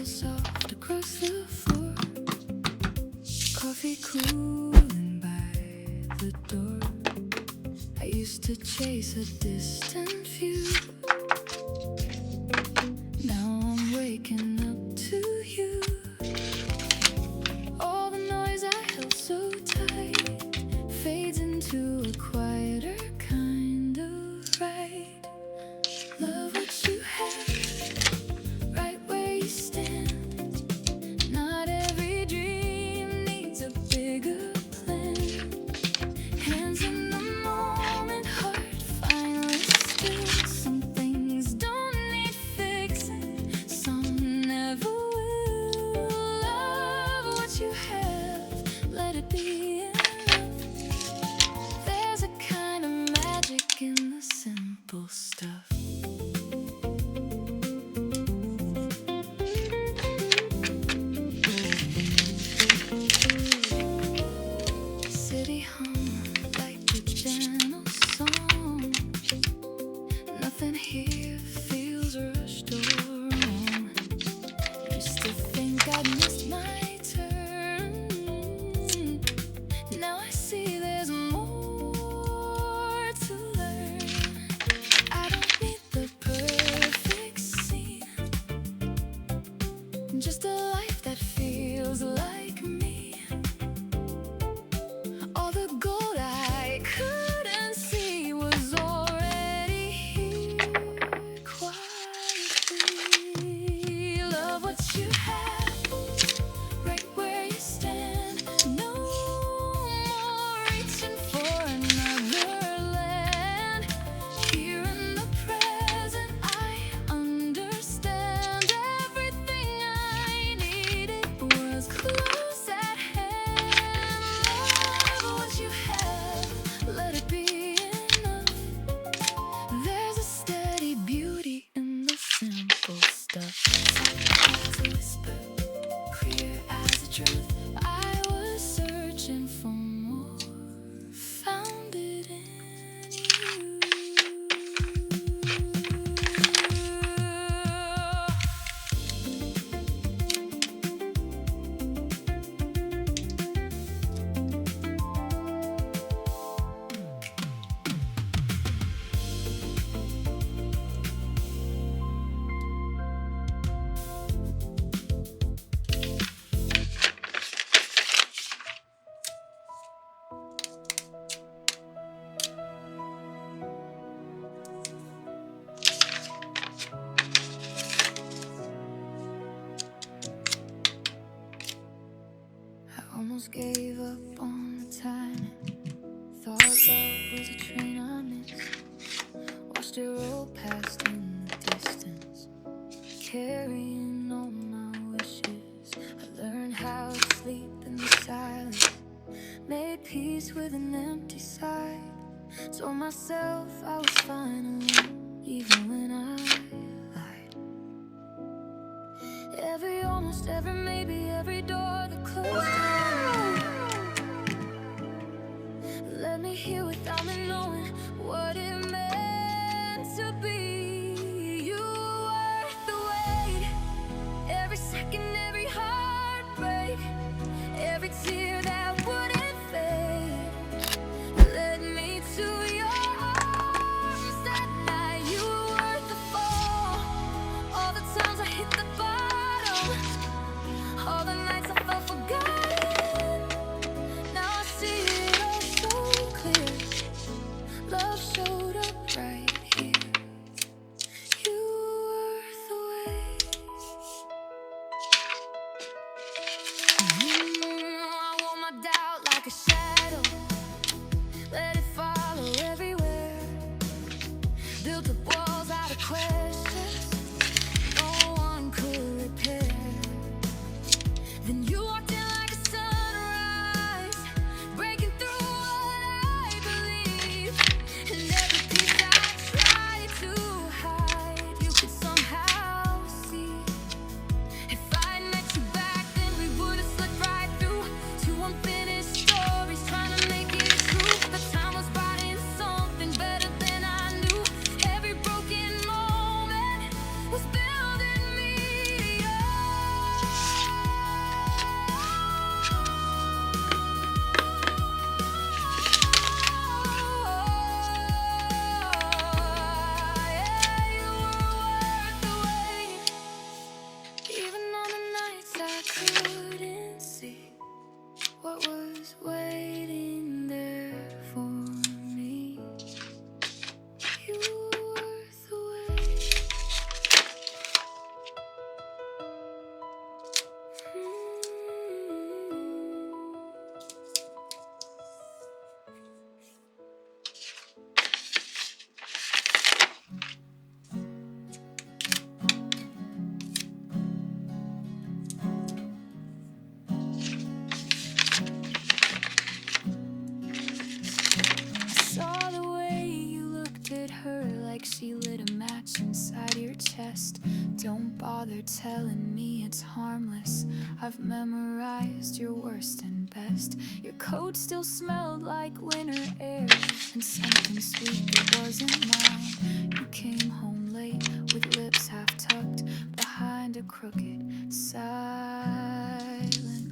falls soft across the floor. Coffee cooling by the door. I used to chase a distant view. Now I'm waking up to you. All the noise I held so tight fades into a quieter kind of right. Love what you have, right where you stand. Not every dream needs a bigger plan. Hands in the moment, heart finally still. Some things don't need fixing, some never will. Love what you have, let it be enough. There's a kind of magic in the simple stuff. City hum like a gentle song. Nothing here feels rushed or wrong. Used to think I'd missed my turn. Now I see there's more to learn. I don't need the perfect scene, just a life that feels like me. All the gold I couldn't see was already here quietly. Love what you have, right where you stand. No more reaching for another land. Here in the present, I understand. Everything I needed was close at hand. Love what you have, let it be enough. There's a steady beauty in the simple stuff. Soft as a whisper, clear as the truth. I was searching for more, found it in you. I almost gave up on the timing. Thought love was a train I missed. Watched it roll past in the distance, carrying all my wishes. I learned how to sleep in the silence, made peace with an empty side. Told myself I was fine alone, even when I lied. Almost every maybe, every door that closed let me hear without me knowing what it meant to be. You worth the wait, every second, every heartbreak, every tear that wouldn't fade led me to your arms that night. You were worth the fall, all the times I hit the bottom, all the nights I felt forgotten. Now I see it all so clear. Love showed up right here. telling me it's harmless. I've memorized your worst and best. Your coat still smelled like winter air, and something sweet that wasn't mine. You came home late with lips half tucked behind a crooked, silent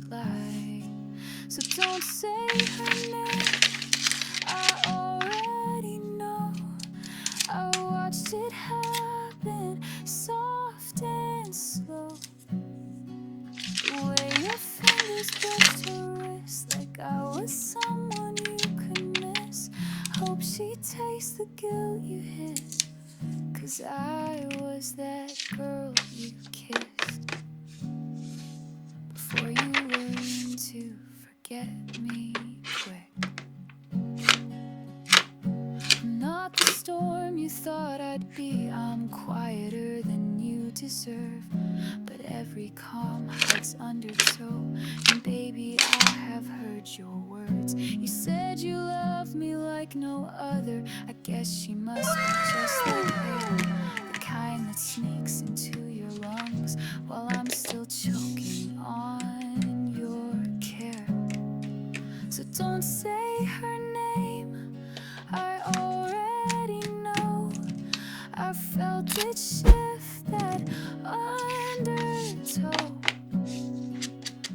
lie. So don't say her name, I already know. I watched it happen, soft and slow. The way your fingers brushed her wrist, like I was someone you could miss. Hope she tastes the guilt you hid, 'cause I was that girl you kissed. Before you learn to forget me quick. I'm not the storm you thought I'd be. I'm quieter than you deserve, but every calm hides undertow. And baby, I have heard your words. You said you love me like no other. I guess she must be just like air, the kind that sneaks into your lungs while I'm still choking on your care. So don't say her name, I already know. I felt it shift that undertow.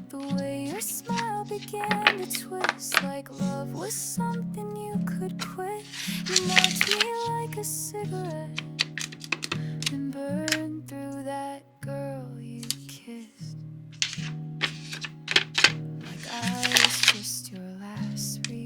The way your smile began to twist, like love was something you could quit. You marked me like a cigarette and burned through that girl you kissed. Like I was just your last regret.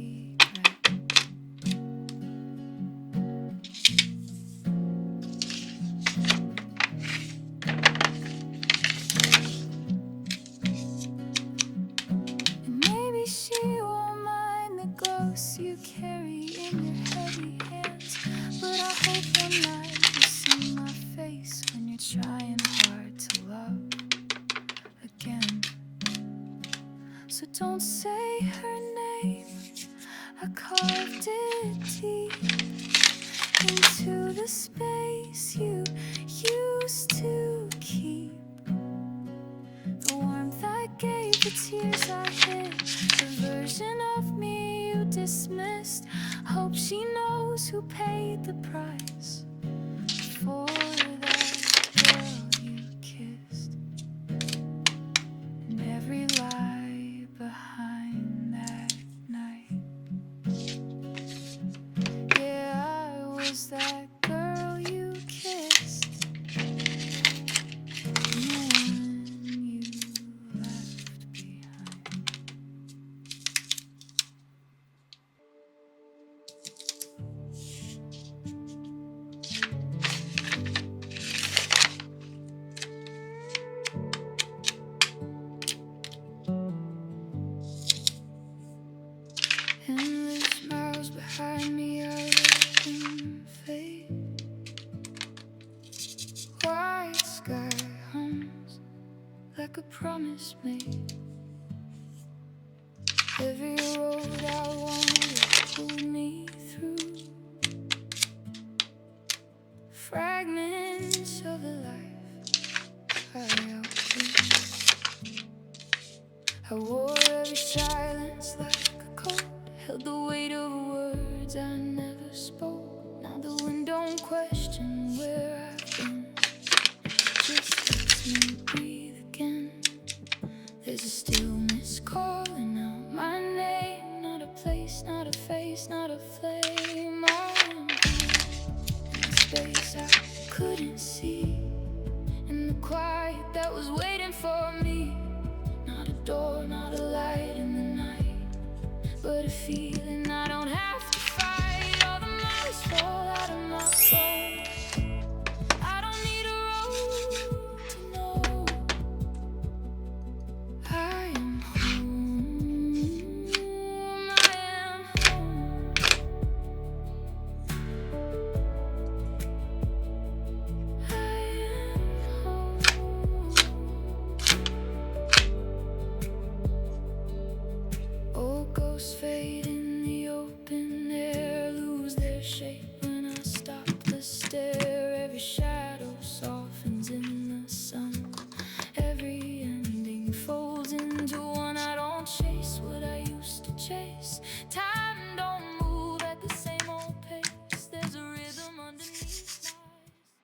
And maybe she won't mind the ghosts you carry in your heavy hands, but I hope one night you see my face when you're trying hard to love again. So don't say her name, I carved it deep into the space you used to keep. The warmth I gave, the tears I hid, the version of me you dismissed. Hope she knows who paid the price for that girl you kissed, and every lie behind that night. Yeah, I was that girl you kissed, the one you left behind. Endless miles behind me, I let them fade. White sky hums like a promise made. Every road I wanted pulled me through. Fragments of a life I outgrew. I wore every silence like a coat, held the weight of words I never spoke. Now the wind don't question where I've been, just lets me breathe again. There's a stillness calling out my name, not a place, not a face, not a flame. I'm here in a space I couldn't see, in the quiet that was waiting for me. Not a door, not a light in the night, but a feeling I don't have to fight. All the miles fall out of my bones. I don't need a road to know I am home. I am home. I am home. Old ghosts fade